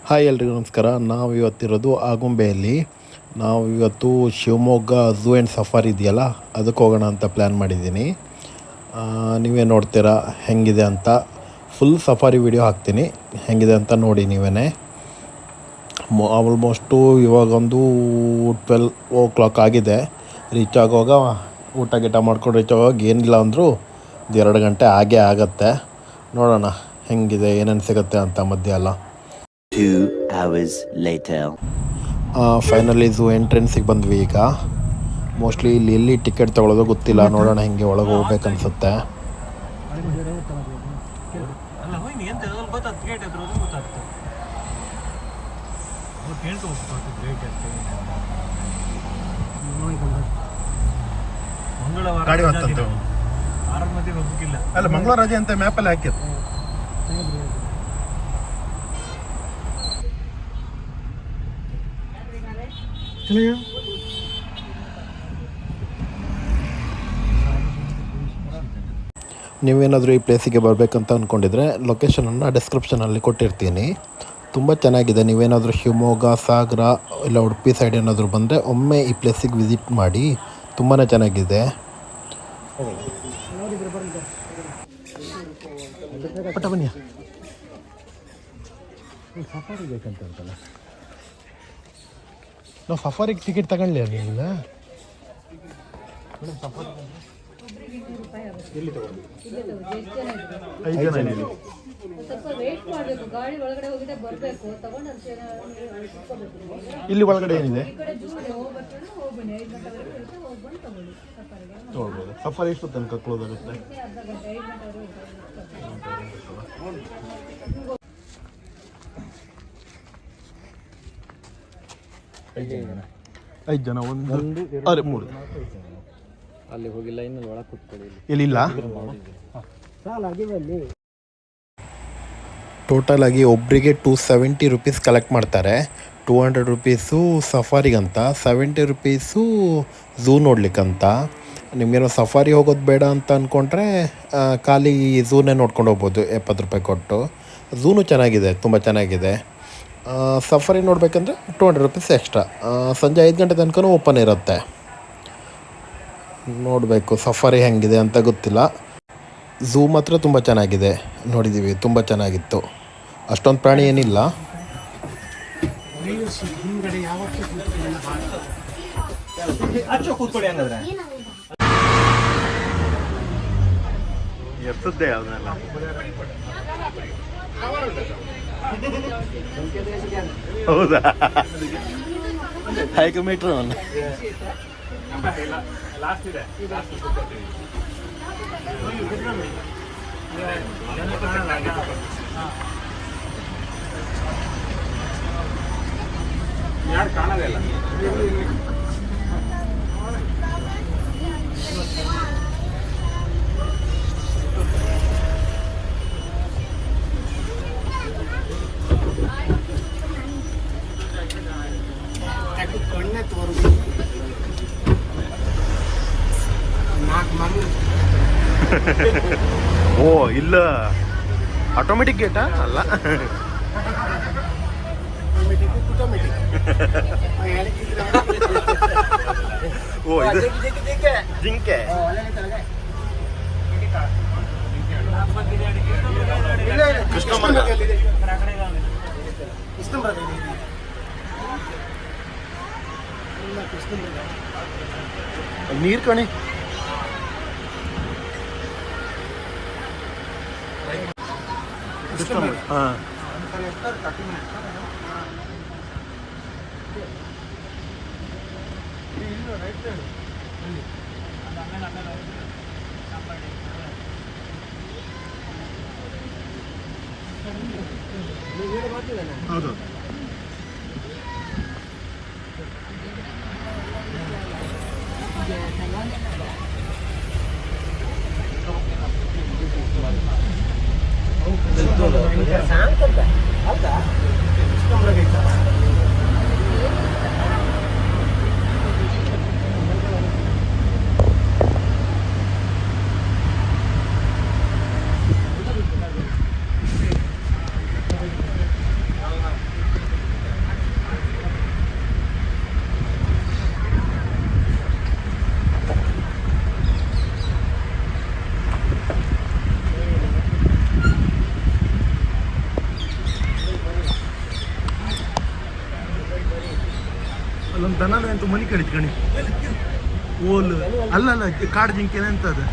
Hi ಎಲ್ರಿಗೂ ನಮಸ್ಕಾರ. ನಾವು ಇವತ್ತಿರೋದು ಆಗುಂಬೆಯಲ್ಲಿ. ನಾವು ಇವತ್ತು ಶಿವಮೊಗ್ಗ ಝೂ ಆ್ಯಂಡ್ ಸಫಾರಿ ಇದೆಯಲ್ಲ, ಅದಕ್ಕೆ ಹೋಗೋಣ ಅಂತ ಪ್ಲ್ಯಾನ್ ಮಾಡಿದ್ದೀನಿ. ನೀವೇ ನೋಡ್ತೀರಾ ಹೆಂಗಿದೆ ಅಂತ. ಫುಲ್ ಸಫಾರಿ ವಿಡಿಯೋ ಹಾಕ್ತೀನಿ, ಹೆಂಗಿದೆ ಅಂತ ನೋಡಿ ನೀವೇ. ಆಲ್ಮೋಸ್ಟು ಇವಾಗೊಂದು 12 ಆಗಿದೆ. ರೀಚ್ ಆಗುವಾಗ ಊಟ ಗೀಟ ಮಾಡ್ಕೊಂಡು ರೀಚ್ ಆಗುವಾಗ ಏನಿಲ್ಲ ಅಂದರೂ 2 ಗಂಟೆ ಆಗೇ ಆಗುತ್ತೆ. ನೋಡೋಣ ಹೆಂಗಿದೆ, ಏನೇನು ಸಿಗುತ್ತೆ ಅಂತ ಮಧ್ಯ ಎಲ್ಲ. 2 hours later. ಫೈನಲಿ ಝೂ ಎಂಟ್ರೆನ್ಸಿಗೆ ಬಂದ್ವಿ ಈಗ. ಮೋಸ್ಟ್ಲಿ ಇಲ್ಲಿ ಎಲ್ಲಿ ಟಿಕೆಟ್ ತೊಗೊಳೋದು ಗೊತ್ತಿಲ್ಲ, ನೋಡೋಣ ಹೆಂಗೆ ಒಳಗೆ ಹೋಗ್ಬೇಕನ್ಸುತ್ತೆ. ಗಾಡಿ ಅಲ್ಲ, ಮಂಗಳವಾರ ರಜೆ ಅಂತ ಮ್ಯಾಪಲ್ಲಿ ಹಾಕಿತ್ತು. ನೀವೇನಾದರೂ ಈ ಪ್ಲೇಸಿಗೆ ಬರಬೇಕಂತ ಅಂದ್ಕೊಂಡಿದ್ರೆ ಲೊಕೇಶನನ್ನು ಡಿಸ್ಕ್ರಿಪ್ಷನಲ್ಲಿ ಕೊಟ್ಟಿರ್ತೀನಿ. ತುಂಬ ಚೆನ್ನಾಗಿದೆ. ನೀವೇನಾದರೂ ಶಿವಮೊಗ್ಗ, ಸಾಗರ ಇಲ್ಲ ಉಡುಪಿ ಸೈಡ್ ಏನಾದರೂ ಬಂದರೆ ಒಮ್ಮೆ ಈ ಪ್ಲೇಸಿಗೆ ವಿಸಿಟ್ ಮಾಡಿ, ತುಂಬಾ ಚೆನ್ನಾಗಿದೆ. ಪಟ್ಟ ಬನ್ನಿ. ಸಫಾರಿ ಬೇಕಂತ ಅಂತಲ್ಲ, ನಾವು ಸಫಾರಿಗೆ ಟಿಕೆಟ್ ತಗೊಳ್ಳಿ. ನೀನು ಎಲ್ಲಿ ತಗೊಂಡು 5 ಜನ ಇಲ್ಲಿ ಇಲ್ಲಿ ಒಳಗಡೆ ಏನಿದೆ ತಗೊಳ್ಬೋದು. ಸಫಾರಿ ಎಷ್ಟು ತನಕ ಕ್ಲೋಸ್ ಆಗುತ್ತೆ? 5 ಜನ, 1 2 3 ಅಲ್ಲಿ ಹೋಗಿ ಲೈನಲ್ಲಿ ಒಳಗೆ ಕೂತ್ಕೊಳ್ಳಿ. ಇಲ್ಲಿಲ್ಲ. ಟೋಟಲ್ ಆಗಿ ಒಬ್ಬರಿಗೆ 270 ರುಪೀಸ್ ಕಲೆಕ್ಟ್ ಮಾಡ್ತಾರೆ. 200 ರುಪೀಸು ಸಫಾರಿಗಂತ, 70 ರುಪೀಸು ಝೂ ನೋಡ್ಲಿಕ್ಕಂತ. ನಿಮಗೇನೋ ಸಫಾರಿ ಹೋಗೋದು ಬೇಡ ಅಂತ ಅಂದ್ಕೊಂಡ್ರೆ ಖಾಲಿ ಝೂನೇ ನೋಡ್ಕೊಂಡು ಹೋಗ್ಬೋದು 70 ರೂಪಾಯಿ ಕೊಟ್ಟು. ಝೂನು ಚೆನ್ನಾಗಿದೆ, ತುಂಬ ಚೆನ್ನಾಗಿದೆ. ಸಫಾರಿ ನೋಡಬೇಕಂದ್ರೆ 200 ರುಪೀಸ್ ಎಕ್ಸ್ಟ್ರಾ. ಸಂಜೆ 5 ಗಂಟೆ ತನಕ ಓಪನ್ ಇರುತ್ತೆ. ನೋಡಬೇಕು ಸಫಾರಿ ಹೆಂಗಿದೆ ಅಂತ ಗೊತ್ತಿಲ್ಲ. ಝೂ ಮಾತ್ರ ತುಂಬ ಚೆನ್ನಾಗಿದೆ, ನೋಡಿದ್ದೀವಿ, ತುಂಬ ಚೆನ್ನಾಗಿತ್ತು. ಅಷ್ಟೊಂದು ಪ್ರಾಣಿ ಏನಿಲ್ಲ. ಎಷ್ಟದ್ದೇ ಅದನ್ನೆಲ್ಲ ಹೌದಾ? 5 ಮೀಟ್ರ್ ಲಾಸ್ಟ್ ಇದೆ. ಯಾರು ಕಾಣೋದಿಲ್ಲ. ಓ ಇಲ್ಲ, ಆಟೋಮೆಟಿಕ್ ಗೇಟಾ ಅಲ್ಲ. ಓ ಇದು ಜಿಂಕೆ. ನೀರು ಕಣಿ. ಹಾಂ, ಹೌದು. ಅಲ್ಲೊಂದು ದನದ ಎಂತ ಮನಿ ಕಡಿತ್ ಕಣಿ ಓಲ್ ಅಲ್ಲ ಅಲ್ಲ ಕಾಡು ಜಿಂಕೆನ ಎಂತ ಅದು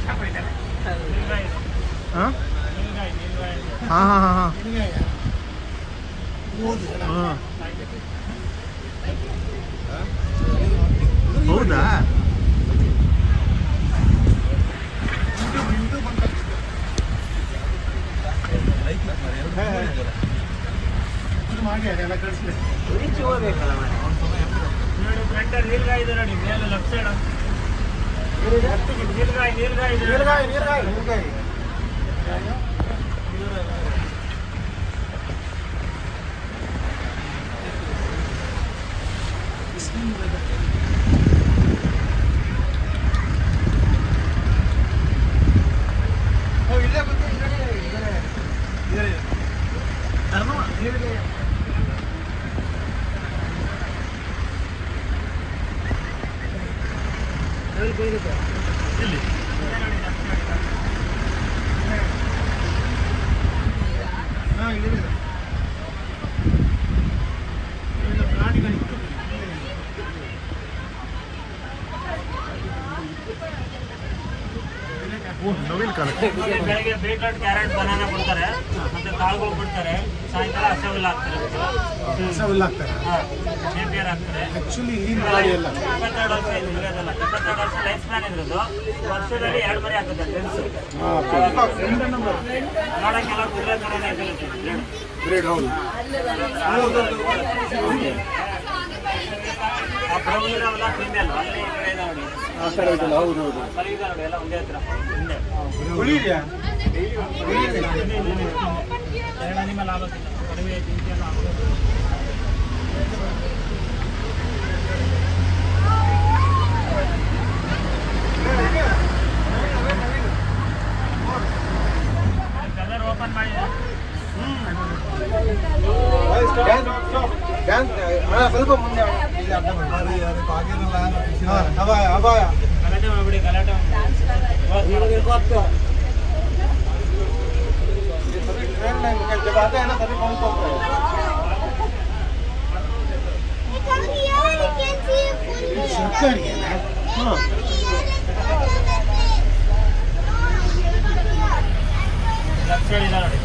ಹಾಂ ಹಾಂ ಹಾಂ ಹಾಂ ಹಾಂ ಹಾಂ ಹೌದಾ ನವೀನ್ ಕಾಲ ಬೆಳಗ್ಗೆ ಬೀಟ್ರೂಟ್ ಕ್ಯಾರೆಟ್ ಬನಾನಾ ಕೊಡ್ತಾರೆ ಮತ್ತೆ ಕಾಳುಗಳು ಕೊಡ್ತಾರೆ ಸಾಯಂಕಾಲ ಹಸೆವೆಲ್ಲ ಹಾಕ್ತಾರೆ ನೇಪಿಯರ್ ಹಾಕ್ತಾರೆ ಆಕ್ಚುಲಿ ಹಿಂದಿನ ಗಾಡಿ ಎಲ್ಲ 22 ವರ್ಷ ಇದು ಇರೋದಲ್ಲ 22 ವರ್ಷ ಲೈಫ್ ಸ್ಪ್ಯಾನ್ ಇರೋದು ವರ್ಷದಲ್ಲಿ 2 ಮರಿ ಹಾಕುತ್ತೆ ಫ್ರೆಂಡ್ಸ್ ನೋಡೋಕ್ಕೆಲ್ಲ ಕುದುರೆ ಥರನೇ ಇರುತ್ತೆ ಗ್ರೇಡ್ ಹೌದು ಆ ಬ್ರೌನ್ ಇರೋವೆಲ್ಲ ಫೀಮೇಲ್ ಅಲ್ಲಿ ಈ ಕಡೆ ಇದಾವೆ ನೋಡಿ ಆ ಕಡೆ ಇದೆಲ್ಲ ಹೌದು ಹೌದು ಕಲಿಯುಗ ನೋಡಿ ಎಲ್ಲ ಒಂದೇ ಹತ್ರ ಹಿಂದೆ ಹುಳಿ ಇದೆಯಾ ಎರಡು ಅನಿಮಲ್ ಆಗೋದಿಲ್ಲ ಕಡಿಮೆ ಜಿಂಕೆ ಎಲ್ಲ ಆಗೋದಿಲ್ಲ ಕಲರ್ ಓಪನ್ ಮಾಡಿದೆ ಸ್ವಲ್ಪ ಮುಂದೆ ಗಲಾಟೆ ಮಾಡ್ಬಿಡಿ ಗಲಾಟೆ ಲಕ್ಷ ಇಲ್ಲ ನೋಡಿ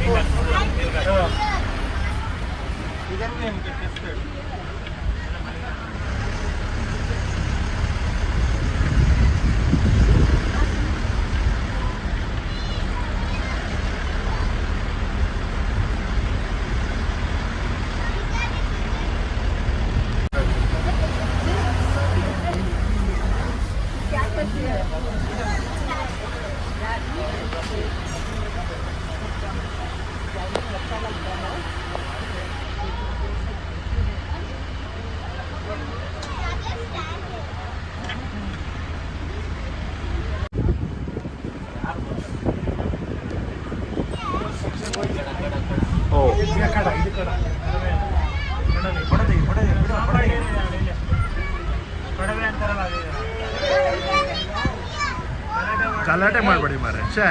ಗಲಾಟೆ ಮಾಡಬೇಡಿ ಮಾರೆ ಛೇ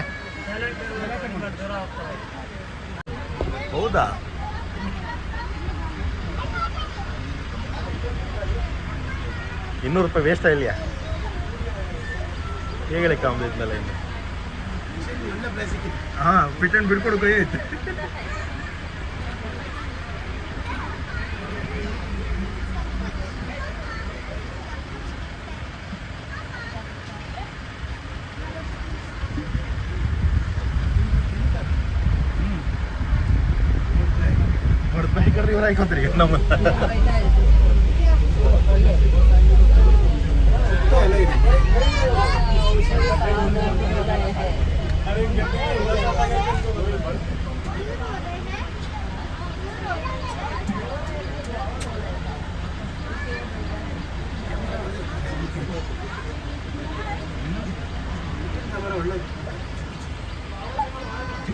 ಹೌದಾ ₹200 ವೇಸ್ಟ್ ಇಲ್ಲಿಯಾ ಹೇಗೆ ಲೆಕ್ಕ ಇದ್ಮೇಲೆ ಇನ್ನು ಹಾಂ ಫಿಟ್ ಆ್ಯಂಡ್ ಬಿಡ್ಕೊಡು ಕೈ ಐತೆ ಹೊಡೆದ್ಬೇಕಾದ್ರೆ ಇವ್ರು ಹಾಕೊಂತೀರಿ ನಮ್ಮ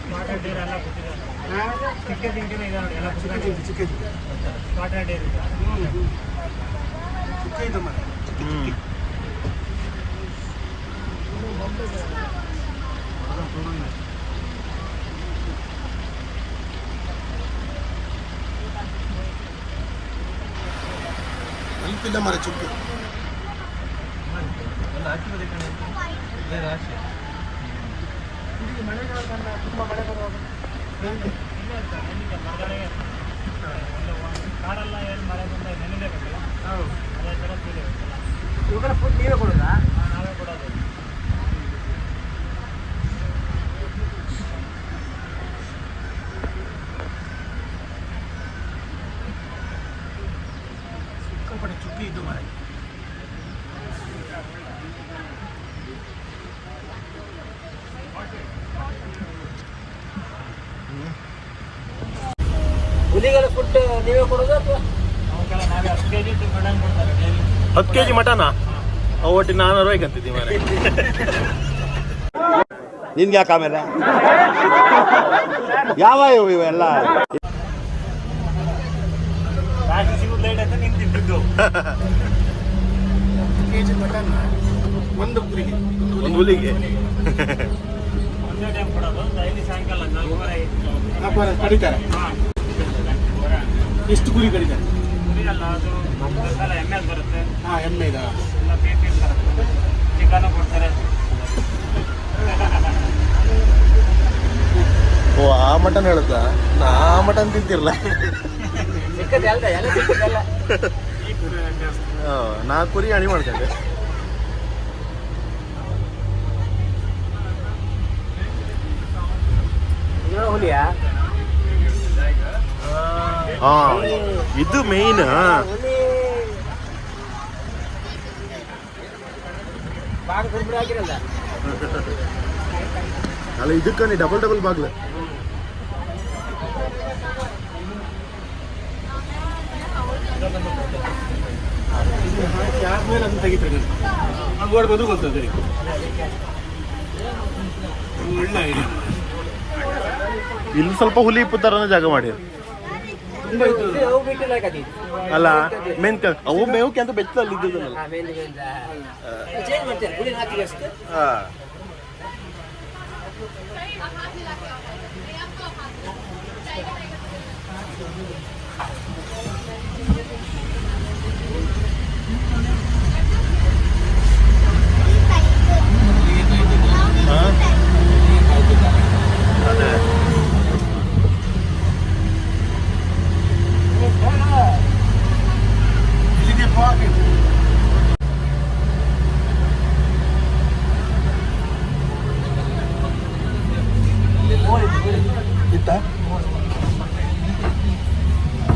ಸ್ಪಾಟೆಡ್ ಡೇರ್ ಎಲ್ಲ ಕೊಟ್ಟಿದ್ದಾರೆ ಚಿಕ್ಕ ಜಿಂಕೆನೇ ಇದೆ ನೋಡಿ ಎಲ್ಲ ಚಿಕ್ಕ ಸ್ಪಾಟೆಡ್ ಡೇರ್ ಇದೆ ಚಿಕ್ಕ ಇದೆ ಮರ ಚುಕ್ಕಿಲ್ಲ ಮರ ಚುಕ್ಕು ತುಂಬ ಮಳೆ ಬರುವಾಗ ಕಾಡೆಲ್ಲ ಏನು ಮಳೆ ಬಂದಾಗ ನೆನೆಲೇಬೇಕಲ್ಲ ಅದೇ ಥರ ತಿಳಿಬೇಕಲ್ಲ. ಇವಾಗ ಫುಡ್ ನೀವೇ ಕೊಡೋದಾ? ನಾವೇ ಕೊಡೋದು. ಸಿಕ್ಕಾಪಟ್ಟೆ ಚುಕ್ಕಿ ಇದ್ದು ಮರ ಹುಲಿಗೆಲ್ಲ ಫುಡ್ ನೀವೇ ಕೊಡೋದು ಅಥವಾ ಅವಕ್ಕೆಲ್ಲ ನಾವೇ 10 kg ಮಟನ್ ಕೊಡ್ತಾರೆ ಡೈಲಿ. 10 kg ಮಟನಾ? ಒಟ್ಟು 400 ರೂಪಾಯಿ ಅಂತಿದ್ದೀವಿ ಮಾರೆ. ನಿನ್ಗೆ ಯಾಕೆ ಆಮೇಲೆ ಯಾವ ಇವೆಲ್ಲ ರಾಶಿ ಸಿಗೋದು ಲೇಟ್ ಆಯ್ತು ನಿಂತಿದ್ದು. KG ಮಟನ್ ಒಂದು ಕುರಿಗೆ ಒಂದು ಹುಲಿಗೆ ಒಂದೇ ಟೈಮ್ ಕೊಡೋದು ಡೈಲಿ ಸಾಯಂಕಾಲ 4:30 ವ್ಯಾಪಾರ ಕಡಿತಾರೆ. ಎಷ್ಟು ಕುರಿ ಕಡಿತಾರೆ? ಕುರಿಯಲ್ಲ ಅದು ಒಂದೊಂದ್ಸಲ ಎಮ್ಮೆ ಬರುತ್ತೆ, ಹಾಂ ಎಮ್ಮೆ ಇದೆ. ಇಲ್ಲ ಬೇಕೇನು ಬರುತ್ತೆ, ಚಿಕನ್ ಕೊಡ್ತಾರೆ. ಓ ಆ ಮಟನ್ ಹೇಳುತ್ತಾ? ನಾ ಆ ಮಟನ್ ತಿಂತಿರಲ್ಲ. ಸಿಕ್ಕದೆ ಅಲ್ದ ಎಲ್ಲ ಸಿಕ್ಕದಲ್ಲ. ನಾ ಕುರಿ ಅಣಿ ಮಾಡ್ಕೊಂಡೆ. ಹುಲಿಯಾ? ಹಾ ಇದು ಮೇನ್. ಹುಲಿ ಬಾಗ ದುರ್ಬಿಡಿ ಆಗಿರಲ್ಲ. ಅಲ್ಲ ಇದಕ್ಕೆ ಡಬಲ್ ಬಾಗ್ಲು. ಇದು ಹಾಕಿ ಆದ್ಮೇಲೆ ಅದನ್ನು ತೆಗಿತಾರೆ. ಗೋಡೆ ಬಂದು ಗೊತ್ತದೆ. ಒಳ್ಳೆ ಐಡಿಯಾ. ಇಲ್ಲಿ ಸ್ವಲ್ಪ ಹುಲಿ ಇಪ್ಪತ್ತಾರನ ಜಾಗ ಮಾಡಿ. ತುಂಬ ಇತ್ತು. ಅವು ಬಿಟ್ಟಿಲ್ಲ ಕದಿ. ಅಲ್ಲ ಮೇನ್ ಅವು ಮೇವಕ್ಕೆ ಅಂತ ಬೆಚ್ಚಲ್ಲಿ ಇದ್ದಿದ್ದಲ್ಲ. ಚೇಂಜ್ ಮಾಡ್ತಾರೆ ಹುಲಿ ಹಾಕಿ ಅಷ್ಟೇ. ಅದೇ ಇಲ್ಲಿದೆ ಪಾಕೆಟ್. ಇತ್ತ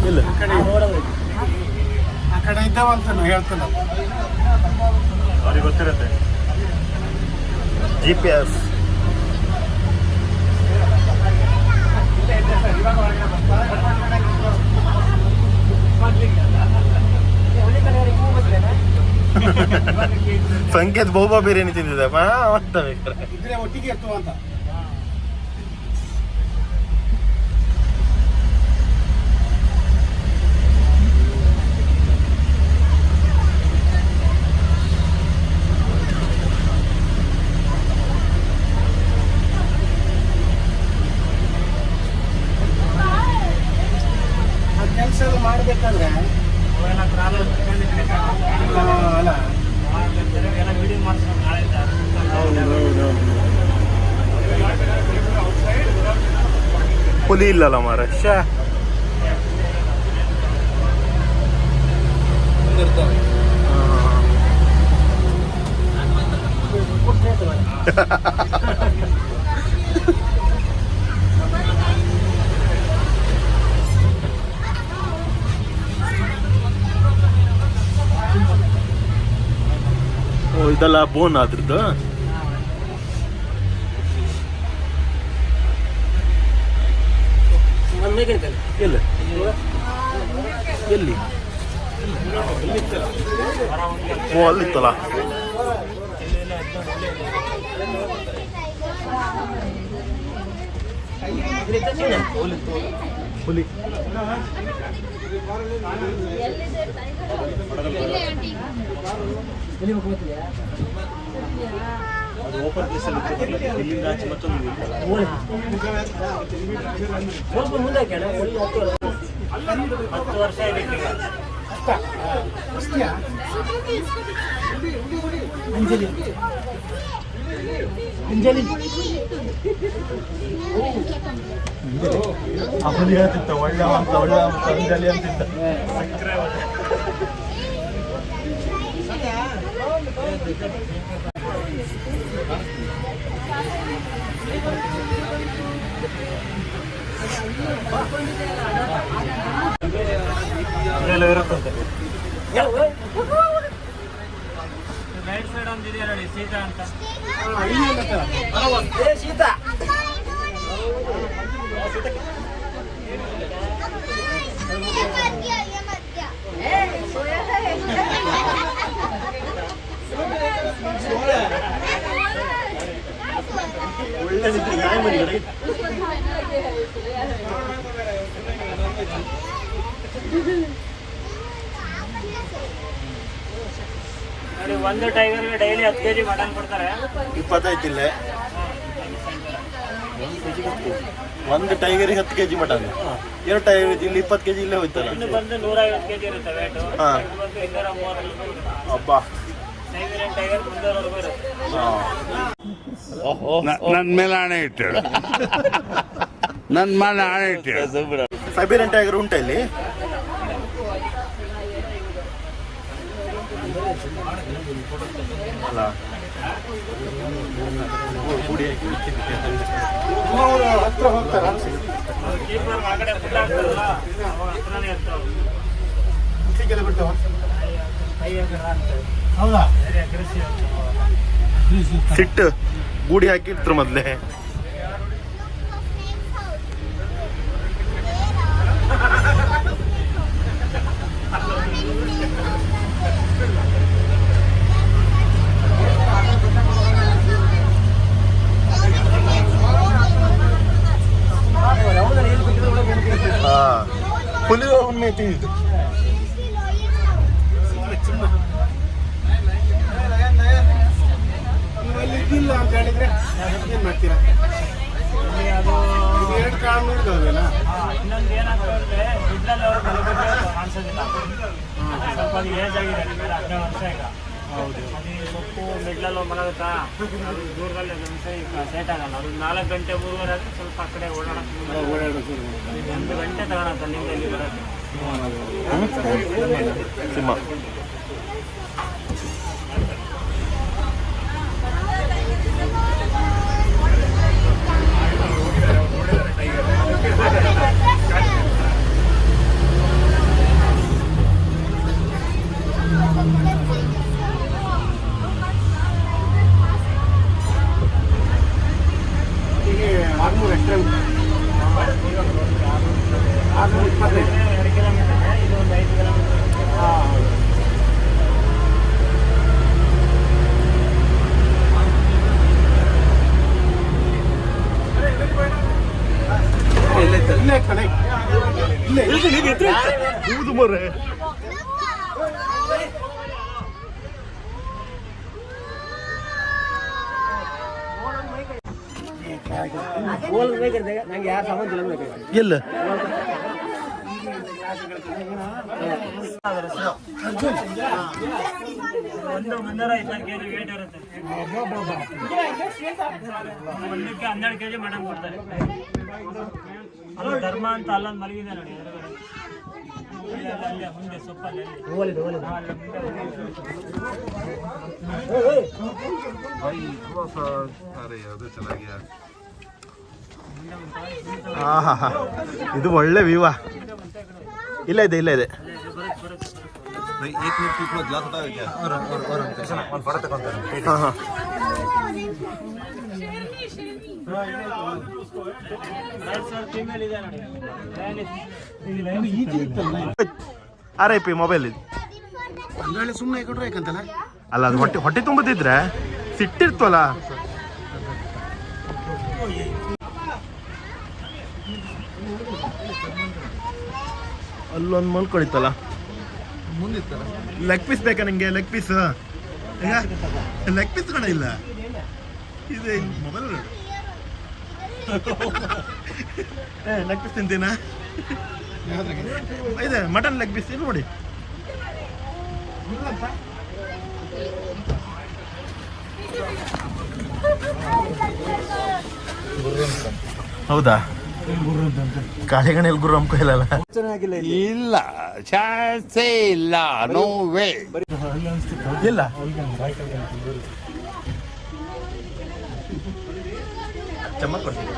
ಇಲ್ಲ ಆ ಕಡೆ ಇದ್ದಾವಂತ ನಾನು ಹೇಳ್ತೇನೆ. ಅವ್ರಿಗೆ ಗೊತ್ತಿರುತ್ತೆ. GPS ಸಂಕೇತ್ ಬಹುಬಾ ಬಿರಿಯಾನಿ ತಿಂದಿದೆ ಇದ್ರೆ ಒಟ್ಟಿಗೆ ಇರ್ತವ ಅಂತ. ಕೆಲಸ ಮಾಡಬೇಕಾದ್ರೆ ಅವೆಲ್ಲ ಕ್ರಾಲ್ ಅಲ್ಲ ಎಲ್ಲ ವಿಡಿಯೋ ಮಾಡಿಸ್ಕೊಂಡು ನಾಳೆ ಹುಲಿ ಇಲ್ಲಲ್ಲ ಮಾರ. ಓ ಇದೆಲ್ಲ ಬೋನ್ ಅದ್ರದ್ದು. ಇಲ್ಲ ಎಲ್ಲಿ? ಓ ಅಲ್ಲಿತ್ತಲ್ಲ. ಹುಲಿ ಓಪನ್ ಪ್ಲೇಸಲ್ಲಿ ಇಲ್ಲಿಂದ ಆಚೆ ಮತ್ತೊಂದು ಸ್ವಲ್ಪ ಮುಂದೆ 10 ವರ್ಷ ಇದಕ್ಕೆ ಅಂಜಲಿ ಅಂಜಲಿ ಅವನು ಹೇಳ್ತಿದ್ದ ಒಳ್ಳೆ ಅಂಜಲಿ ಅಂತಿದ್ದ. ಅದೆಲ್ಲ ಇರುತ್ತಂತೆ. ರೈಟ್ ಸೈಡ್ ಒಂದಿದೆಯಾ ನೋಡಿ, ಸೀತಾ ಅಂತ. ಶೀತ ನೋಡಿ, ಒಂದು ಟೈಗರ್ಗೆ ಡೈಲಿ 10 kg ಮಟನ್ ಕೊಡ್ತಾರೆ. 25 ಇಲ್ಲೇ ಒಂದು ಟೈಗರಿಗೆ 10 kg ಮಟನ್, 2 ಟೈಗರ್ ಇಲ್ಲಿ 20 kg ಇಲ್ಲೇ ಹೋಯ್ತಲ್ಲ. ಇನ್ನು ಬಂದು 150 kg ಇರುತ್ತೆ ವೇಟು. ಹಾ. ಇದು ಬಂದು 230 ರೂಪಾಯಿ. ಅಬ್ಬಾ, ಸೈಬೀರಿಯನ್ ಟೈಗರ್ 300 ರೂಪಾಯಿ ಇರುತ್ತೆ. ನನ್ನ ಮೇಲೆ ಹಣೆ ಇಟ್ಟಳು, ನನ್ನ ಮೇಲೆ ಹಣೆ ಇಟ್ಟಳು. ಸೈಬೀರಿಯನ್ ಟೈಗರ್ ಉಂಟ ಇಲ್ಲಿ? ಅಲ್ಲ, ಹತ್ರ ಹೋಗ್ತಾರ ಕೀಪರ್ ಒಳಗಡೆ ಫುಲ್ ಆಗ್ತಾರಲ್ಲ, ಅವಾಗ ಹತ್ರನೇ ಇರ್ತಾವೆ. ಮುಟ್ಟಿಗೆಲ್ಲ ಬಿಡ್ತಾವ. ಕೈ ಹಾಕಿದ್ರೆ ಆಗ್ತದೆ. ಹೌದಾ? Very aggressive. ಸಿಟ್ಟು ಗೂಡಿ ಹಾಕಿರ್ತಾರೆ ಮೊದಲೇ. ಹುಲಿ ಒಮ್ಮೆ ತಿಂದಿದ್ದು. ಅಲ್ಲಿ ಇದಿಲ್ಲ ಅಂತ ಹೇಳಿದ್ರೆ ಏನ್ ಮಾಡ್ತೀರಾ? ಇಲ್ಲಿ ಅದು ಇದು 2 ಕಾಳು ಇರ್ತಾವಲ್ಲ. ಇನ್ನೊಂದು ಏನಾಗ್ತದೆ ಅಂದ್ರೆ ಮಿಡ್ಲಲ್ಲಿ ಅವರು ಕಾಣಿಸೋದಿಲ್ಲ. ಸ್ವಲ್ಪ ಅದು ಏಜ್ ಆಗಿದೆ, ನಿಮಗೆ 12 ವರ್ಷ ಈಗ. ಹೌದು. ಅದು ಸೊಪ್ಪು ಮಿಡ್ಲಲ್ಲಿ ಮಲಗುತ್ತಾ, ಅದು ದೂರದಲ್ಲಿ ಒಂದ್ಸಲ ಸೆಟ್ ಆಗಲ್ಲ. ಅದು 4 ಗಂಟೆ 3 ಆದರೆ ಸ್ವಲ್ಪ ಆ ಕಡೆ ಓಡಾಡಕ್ಕೆ 1 ಗಂಟೆ ತಗೊಳತ್ತ ನಿಮ್ಗೆ ಇಲ್ಲಿ ಬರೋಕ್ಕೆ. ಸಿಂಹ ಹೀಗೆ 600 ಎಕ್ಸ್ಟ್ರಾ ಉಂಟು. 625. 2 ಕಿಲೋಮೀಟರ್ ಇದೆ, ಇದು ಒಂದು 5 ಕಿಲೋಮೀಟರ್. ಇಲ್ಲೇ ಕಣೆ, ಇಲ್ಲೇ ಹೌದು ಮರೆ. ನಂಗೆ ಯಾರು ಸಂಬಂಧ ಇಲ್ಲ ಬೇಕಾಗಿ. ಎಲ್ಲ ಒಂದು 320 kg ವೇಟ್ ಇರುತ್ತೆ. ಒಂದಕ್ಕೆ 12 kg ಮಟನ್ ಕೊಡ್ತಾರೆ. ಅಲ್ಲಿ ಧರ್ಮ ಅಂತ ಅಲ್ಲೊಂದು ಮಲಗಿದೆ ನೋಡಿ ಎದುರುಗಡೆ. ಅಲ್ಲೇ ಮುಂದೆ ಸೊಪ್ಪಲ್ಲಿ ಆಹಾ, ಇದು ಒಳ್ಳೆ ವ್ಯೂವ. ಇಲ್ಲ ಇದೆ, ಇಲ್ಲ ಇದೆ. ಹಾಂ ಹಾಂ. RIP ಮೊಬೈಲ್ ಇದು. ಒಂದು ವೇಳೆ ಸುಮ್ಮನೆ ಕೊಟ್ಟರೆ ಯಾಕಂತಲ್ಲ. ಅಲ್ಲ, ಅದು ಹೊಟ್ಟೆ ತುಂಬದಿದ್ರೆ ಸಿಟ್ಟಿರ್ತವಲ್ಲ. ಅಲ್ಲೊಂದು ಮಲ್ಕೊಳಿತಲ್ಲ. ಲೆಗ್ ಪೀಸ್ ಬೇಕಾ ನಿಂಗೆ? ಲೆಗ್ ಪೀಸ್ ಈಗ ಲೆಗ್ ಪೀಸ್ ಕಣ ಇಲ್ಲ. ಇದೆ ಮೊಬೈಲ್. Leg piece ತಿಂತೀನಾ? ಇದೆ ಮಟನ್ ಲೆಗ್ ಪೀಸ್ ಇಲ್ಲಿ ನೋಡಿ. ಹೌದಾ ಕಾಳಿಗಣೆಲ್ ಗುರು ಅಮ್ಕೋ ಇಲ್ಲಲ್ಲ ಇಲ್ಲ ಚಾನ್ಸೇ ಇಲ್ಲ ನೋ ವೇ ಇಲ್ಲ ಚಮ್ಮಕ್ ಕೊಡ್ತೀನಿ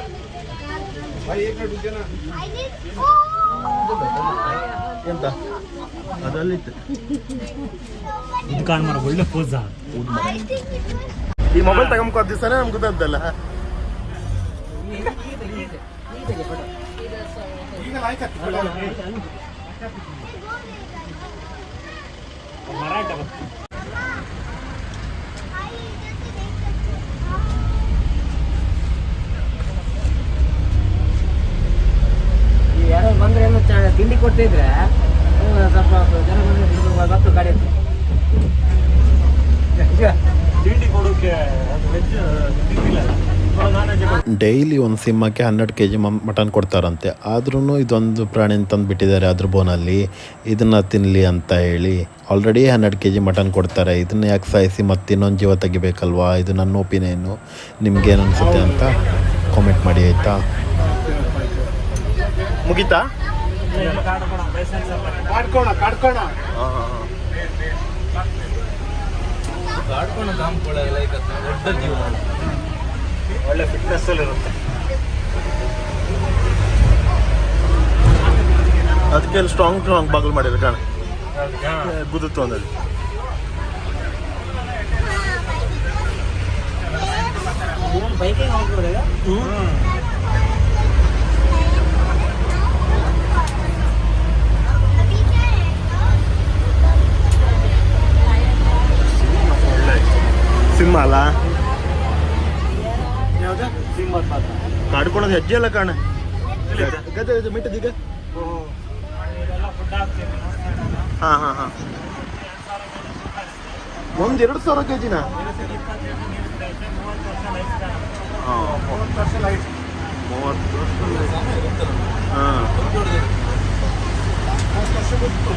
ಎಂತ ಅದಲ್ಲಿತ್ತು ಇದು ಕಾಣ್ ಒಳ್ಳೆ ಪೋಸ. ಈ ಮೊಬೈಲ್ ತಗೊಂಬ ದಿವಸನೇ ನಮ್ಗೆ ಗೊತ್ತದ್ದಲ್ಲ. ಮರಾಠ ಯಾರೋ ಬಂದ್ರೆ ಏನು ತಿಂಡಿ ಕೊಡ್ತಿದ್ರೆ ಸ್ವಲ್ಪ ಜನ ಬಂದ್ರೆ ಬತ್ತು ಗಾಡಿ ಹತ್ರ. ತಿಂಡಿ ಕೊಡೋಕೆ ಅದು ವೆಜ್ ತಿಂಡಿಲ್ಲ, ನಾನ್ ವೆಜ್. ಡೈಲಿ ಒಂದು ಸಿಂಹಕ್ಕೆ 12 kg ಮಟನ್ ಕೊಡ್ತಾರಂತೆ. ಆದ್ರೂ ಇದೊಂದು ಪ್ರಾಣಿ ತಂದು ಬಿಟ್ಟಿದ್ದಾರೆ ಅದ್ರ ಬೋನಲ್ಲಿ, ಇದನ್ನು ತಿನ್ನಲಿ ಅಂತ ಹೇಳಿ. ಆಲ್ರೆಡಿ 12 kg ಮಟನ್ ಕೊಡ್ತಾರೆ, ಇದನ್ನ ಯಾಕೆ ಸಾಯಿಸಿ ಮತ್ತೆ ಇನ್ನೊಂದು ಜೀವ ತೆಗಿಬೇಕಲ್ವಾ? ಇದು ನನ್ನ ಒಪಿನಿಯನ್ನು. ನಿಮ್ಗೇನು ಅನಿಸುತ್ತೆ ಅಂತ ಕಾಮೆಂಟ್ ಮಾಡಿ ಆಯಿತಾ? ಮುಗೀತಾ? ಕಾಡ್ಕೋಣ ಕಾಡ್ಕೋಣ ಒಳ್ಳೆ ಫಿಟ್ನೆಸ್ ಅಲ್ಲಿ ಇರುತ್ತೆ. ಅದಕ್ಕೆ ಸ್ಟ್ರಾಂಗ್ ಬಾಗಿಲು ಮಾಡಿದ್ರು ಕಾಣ ಗುದುತ್ತು ಅಂದಲ್ಲಿ. ಬೈಕಿಂಗ್ ಹೋಗ್ಬಿಡೋದು. ಸಿಂಹ ಅಲ್ಲ ಯಾವ್ದು ಸಿಂಹದ ಪಾತ್ರ ಕಾಡ್ಕೊಳೋದು ಹೆಜ್ಜೆ ಅಲ್ಲ ಕಾಣ ಮಿಟ್ಟದೀಗ. ಇದೆಲ್ಲ ಫುಡ್ ಹಾಕ್ತೀನಿ. ಹಾಂ ಹಾಂ ಹಾಂ 1-2 ಸಾವಿರ kg ಹಾಂ 30 ವರ್ಷ ಲೈಫ್ 30 ಹಾಂ 30 ವರ್ಷ ಗೊತ್ತು.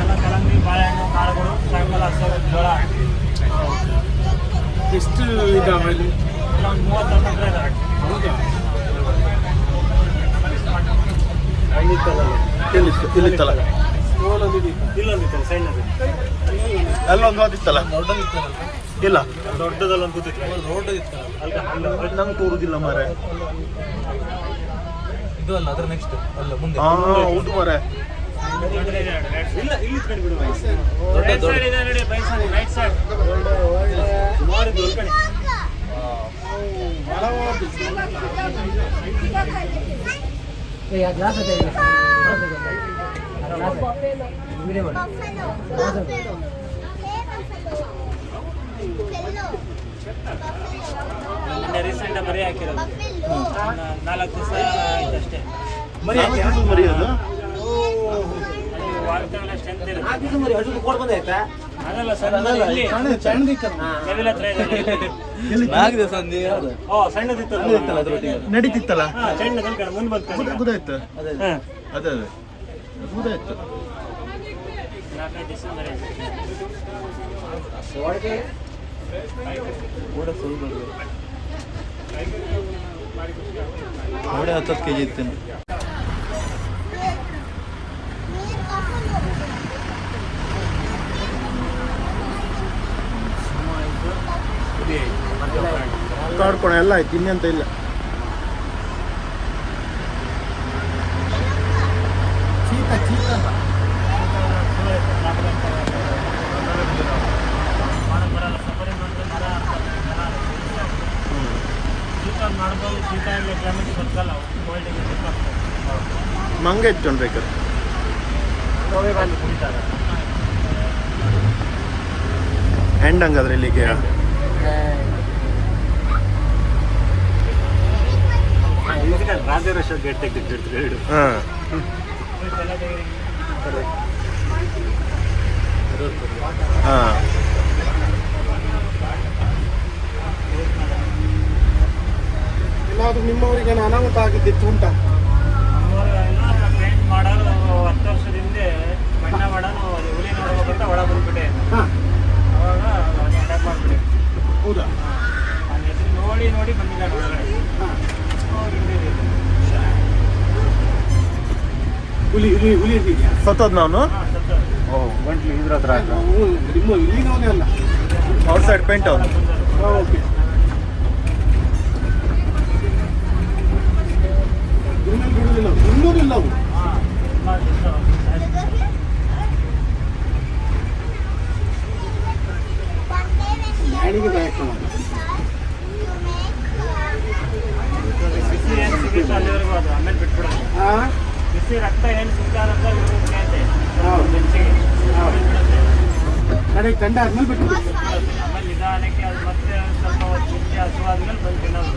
ಎಲ್ಲ ಕಲಂಗಡಿ, ಬಾಳೆಹಣ್ಣು, ಕಾಳುಗಳು, ಸಾಯಂಕಾಲ ಹಸಿರು ಜೋಳ ಎಷ್ಟು ಇದಾವೆ ಇಲ್ಲಿ? ಎಲ್ಲ ಒಂದು 30 ಹತ್ರ ಇದಾವೆ. ಹೌದಾ? ಇಲ್ಲಿತ್ತಲ್ಲ ಇಲ್ಲೊಂದಿತ್ತು ಸಣ್ಣದು, ಅಲ್ಲೊಂದು ಹೋದಿತ್ತಲ್ಲ ಇಲ್ಲ ದೊಡ್ಡದಲ್ಲೊಂದು ಕೂತಿತ್ತು ರೋಡ್ ಇತ್ತು ಅಲ್ಲಿ ನಂಗೆ ತೋರುದಿಲ್ಲ ಮಾರೆ. ಇದು ಅಲ್ಲ ಅದ್ರ ನೆಕ್ಸ್ಟ್ ಅಲ್ಲ ಮುಂದೆ. ಹೌದು ಮಾರೆ. ಇಲ್ಲ ಇಲ್ಲಿ ಕಡೆ ಬಿಡು. ರೈಟ್ ಸೈಡ್ ಇದೆ ನೋಡಿ, ಬೈಕ್ ಸೈಡ್ ರೈಟ್ ಸೈಡ್ ಸುಮಾರು ದೊಡ್ಡ ಕಡೆ. ಗ್ಲಾಸ್ ಇದೆ ವಿಡಿಯೋ ಮಾಡಿ. ರೀಸೆಂಟ್ ಮರಿ ಹಾಕಿರೋದು 4 ದಿವಸ ಆಯ್ತು ಅಷ್ಟೇ. ಮರಿ ಅದು ವಾರಕ್ಕೆಲ್ಲ ಸ್ಟ್ರೆಂತ್ ಇರುತ್ತೆ. 4 ದಿವಸ ಮರಿ ಅಷ್ಟು ಕೊಡ್ ಬಂದಾಯ್ತಾ? ಅದಲ್ಲ ಸರ್, ಇಲ್ಲಿ ಕೆವಿಲ ಹತ್ರ ಇದೆ. ಓ ಸಣ್ಣದಿತ್ತು ನಡೀತಿತ್ತಲ್ಲ ಸಣ್ಣದ ಮುಂದೆ ಬಂತು. ಗೊತ್ತಾಯ್ತು ಅದೇ ಅದೇ ಗೊತ್ತಾಯ್ತು. 4-5 ದಿವಸ ಮರಿ ನೋಡಿ 10 kg ಇತ್ತು. ಕಾಡ್ಕೊಣ ಎಲ್ಲ ಆಯ್ತು, ಇನ್ನೆಂತ ಇಲ್ಲ. ಮಾಡ್ಬೋದು, ಶೀತ ಇಲ್ಲ, ಕ್ಲೈಮೇಟ್ ಗೊತ್ತಲ್ಲ, ಕೋಲ್ಡಿಗೆ ಮಂಗೆ ಇಟ್ಕೊಂಡು ಬೇಕಾದ್ರೆ ನೋವೇ ಬಂದು ಕುಡಿತಾರೆ. ಎಂಡ್ ಹಂಗಾದ್ರೆ ಇಲ್ಲಿಗೆ ರಾಜೇಶ್ವರ ಗೇಟ್ ತೆಗೆದಿಟ್ಟು ಹಾಂ ಹಾಂ ಎಲ್ಲಾದ್ರೂ ನಿಮ್ಮವರಿಗೆ ಅನಾಹುತ ಆಗಿದ್ದಿತ್ತು ಉಂಟಾ? 10 ವರ್ಷದ ಹಿಂದೆ ಬಣ್ಣ ಮಾಡೋನು ಹುಲಿ ನೋಡ್ಬೇಕಂತ ಒಳ ಬಂದ್ಬಿಟ್ಟೆ. ಹಾಂ ಅವಾಗ ಅಟ್ಯಾಕ್ ಮಾಡ್ಬಿಟ್ಟೆ. ಹೌದಾ ಅವ್ನ ಹೆಸರು ನೋಡಿ ಬಂದಿದ್ದಾನೆ ಒಳಗಡೆ. ಹಾಂ ಹಿಂದೆ ಹುಲಿ ಹುಲಿ ಹುಲಿ ಇದೆಯಾ ಸತ್ತೋದ್ ನಾನು ಸತ್ತು. ಗಂಟ್ಲು ಇದ್ರ ಹತ್ರ ನಿಮ್ಮ ಇಲ್ಲಿನವನೇ ಅಲ್ಲ ಔಟ್ ಸೈಡ್ ಪೇಂಟ್ ಅವನು. ಓಕೆ ಇನ್ಮೇಲೆ ಬಿಡುವುದಿಲ್ಲ ಇನ್ನೂರಿಲ್ಲ ಅವು ಗಾಡಿಗೆ ಬ್ಯಾಕ್ ಬಿಸಿ ಏನು ಸಿಗುತ್ತೆ ಅಲ್ಲಿವರೆಗೂ ಅದು ಆಮೇಲೆ ಬಿಟ್ಬಿಡೋದು. ಹಾಂ ಬಿಸಿ ರಕ್ತ ಏನು ಸಿಗ್ತಾರಂತ ಇರುತ್ತೆ ಹೌದು. ಬೆಂಚಿಗೆ ಬಿಡುತ್ತೆ. ಕಡೆಗೆ ಕಂಡ ಆದ್ಮೇಲೆ ಬಿಟ್ಟು ಆಮೇಲೆ ನಿಧಾನಕ್ಕೆ ಅದು ಮತ್ತೆ ಸ್ವಲ್ಪ ಹೊತ್ತು ಬಿಟ್ಟು ಹಸುವಾದ್ಮೇಲೆ ಬಂದು ತಿನ್ನೋದು.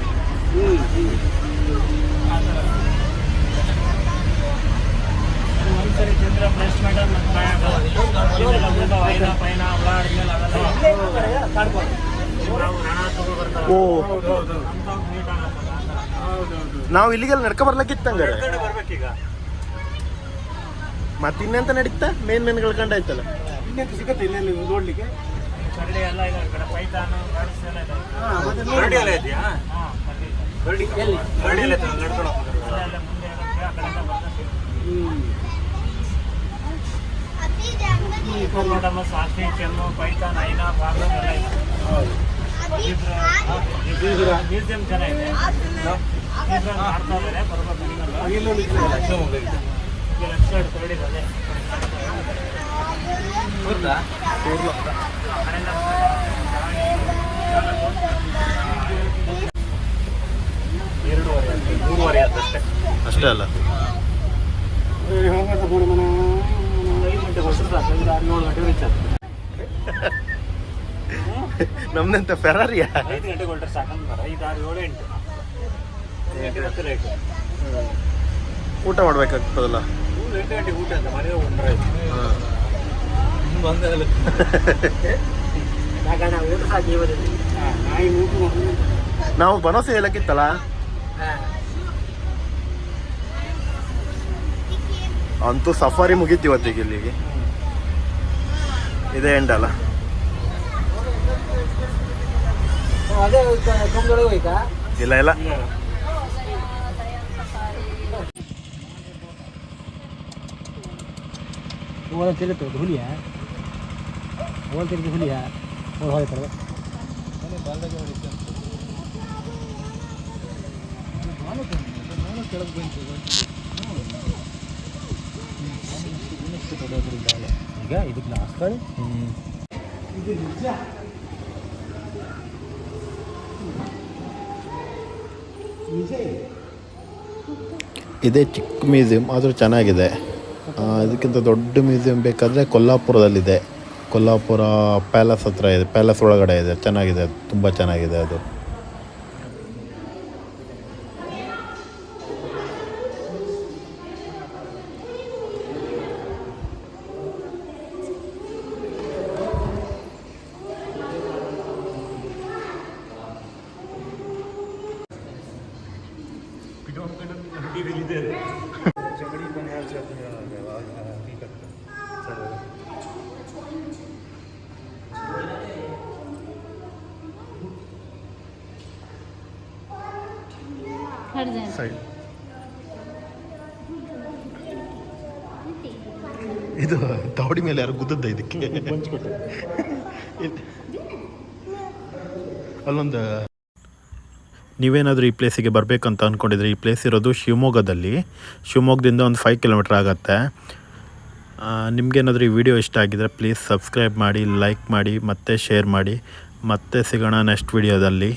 ಆ ಥರ ಒಂದ್ಸರಿ ತಿಂದ್ರೆ ಪ್ಲೇಸ್ಮೆಂಟ್ ಇದೆಲ್ಲ ಊಟ ವೈನ ಪೈನ ಓಡಾಡಿದ್ಮೇಲೆ ಅವೆಲ್ಲ ನಾವು ಹಣ ತಗೊಬರ್ತಾವೆ. ಓ ನಮ್ದು ನೀಟ್ ಆಗತ್ತಲ್ಲ ಆ ಥರ. ನಾವು ಇಲ್ಲಿಗೆಲ್ಲ ನಡ್ಕೊ ಬರ್ಲಕ್ಕಿತ್ತಂಗ ಹೊರ್ಗಡೆ ಬರ್ಬೇಕೀಗ. ಮತ್ತೆ ಇನ್ನೆಂತ ನಡೀತಾ ಮೇನ್ ಕಳ್ಕೊಂಡಾಯ್ತಲ್ಲ. ಇನ್ನೇನು ಸಿಗುತ್ತೆ ಇನ್ನೆಲ್ಲಿ ನೋಡ್ಲಿಕ್ಕೆ ಕರಡಿ ಎಲ್ಲ ಇದೆ ಈ ಕಡೆ ಪೈತಾನು ಗಾಡ್ಸ್ ಎಲ್ಲ ಇದೆ. ಕರಡಿ ಎಲ್ಲ ಇದೆಯಾ? ಹಾಂ ಕರಡಿ ಕರಡಿ ಎಲ್ಲ ನಡ್ಕೊಂಡು ಹೋಗ್ತಾರೆ. ಅಲ್ಲ ಮುಂದೆ ಇರುತ್ತೆ ಆ ಕಡೆಯಿಂದ ಬರ್ತದೆ. ಹಿಪ್ಪೋಪೊಟಮಸ್, ಸಾಕ್ಷಿ, ಕೆಮ್ಮು, ಪೈಥಾನ್, ಐನಾ, ಬಾಗ್ಲು ಎಲ್ಲ ಇದೆ. ಮ್ಯೂಸಿಯಂ ಚೆನ್ನಾಗಿದೆ. ಮ್ಯೂಸಿಯಂ ಮಾಡ್ತಾ ಇದ್ದಾರೆ ಬರ್ಬೇಕು. ಎಲ್ಲೊಂದು ಲೆಫ್ಟ್ ಸೈಡ್ ಕರಡಿ ಇದೆ. ಮೂರುವರೆ ಆದಷ್ಟೇ ಅಷ್ಟೇ ಅಲ್ಲ. ಹೋಗೋದು ನೋಡಿ ಮನ 5 ಗಂಟೆ ಕೊಟ್ಟರು ಸಾಕು. 6-7 ಗಂಟೆ ರೀಚ್ ಆಗ್ತದೆ. ನಮ್ದಂತ ಫೆರಾರಿಯಾ 5 ಗಂಟೆ ಕೊಟ್ಟರೆ ಸಾಕಂತಾರೆ. 5, 6, 7, 8 ಗಂಟೆ ಮತ್ತೆ ರೇಟ್. ಊಟ ಮಾಡ್ಬೇಕಾಗ್ತದಲ್ಲ. 8 ಗಂಟೆಗೆ ಊಟ ಅಂತ ಮನೆ ಉಂಡ್ರೆ ಊಟ ಸಾಕಿ ಇವತ್ತು. ನಾಯಿ ಮೂಗು ನಾವು ಬನೋಸೆ ಹೇಳಕ್ಕಿತ್ತಲ್ಲ. ಅಂತೂ ಸಫಾರಿ ಮುಗೀತಿ ಇವತ್ತಿಗೆ ಇಲ್ಲಿಗೆ. ಇದೇ ಎಂಡ್ ಅಲ್ಲ. ಅದೇ ಕಂಬದೊಳಗೆ ಹೋಯ್ತಾ? ಇಲ್ಲ ಇಲ್ಲ ಓದ ತಿರುಗುತ್ತೆ ಹುಲಿಯ ಓದ ತಿರುಗಿ ಹುಲಿಯ ಓದ ಹೋಯ್ತಾರೆ. ಈಗ ಇದಕ್ಕೆ ಲಾಸ್ಟ್ ಇದು ನಿಜ. ಇದೇ ಚಿಕ್ಕ ಮ್ಯೂಸಿಯಂ ಆದರೂ ಚೆನ್ನಾಗಿದೆ. ಇದಕ್ಕಿಂತ ದೊಡ್ಡ ಮ್ಯೂಸಿಯಂ ಬೇಕಾದರೆ ಕೊಲ್ಲಾಪುರದಲ್ಲಿದೆ. ಕೊಲ್ಲಾಪುರ ಪ್ಯಾಲೇಸ್ ಹತ್ರ ಇದೆ, ಪ್ಯಾಲೇಸ್ ಒಳಗಡೆ ಇದೆ. ಚೆನ್ನಾಗಿದೆ, ತುಂಬ ಚೆನ್ನಾಗಿದೆ ಅದು. ಸೈಡ್ ಇದು ದೌಡಿ ಮೇಲೆ ಯಾರು ಗುದ್ದದ್ದ ಇದಕ್ಕೆ ಅಲ್ಲೊಂದು. ನೀವೇನಾದರೂ ಈ ಪ್ಲೇಸಿಗೆ ಬರಬೇಕಂತ ಅಂದ್ಕೊಂಡಿದ್ರೆ, ಈ ಪ್ಲೇಸ್ ಇರೋದು ಶಿವಮೊಗ್ಗದಲ್ಲಿ. ಶಿವಮೊಗ್ಗದಿಂದ ಒಂದು 5 ಕಿಲೋಮೀಟ್ರ್ ಆಗುತ್ತೆ. ನಿಮಗೇನಾದರೂ ಈ ವಿಡಿಯೋ ಇಷ್ಟ ಆಗಿದ್ರೆ ಪ್ಲೀಸ್ ಸಬ್ಸ್ಕ್ರೈಬ್ ಮಾಡಿ, ಲೈಕ್ ಮಾಡಿ, ಮತ್ತು ಶೇರ್ ಮಾಡಿ. ಮತ್ತೆ ಸಿಗೋಣ ನೆಕ್ಸ್ಟ್ ವಿಡಿಯೋದಲ್ಲಿ.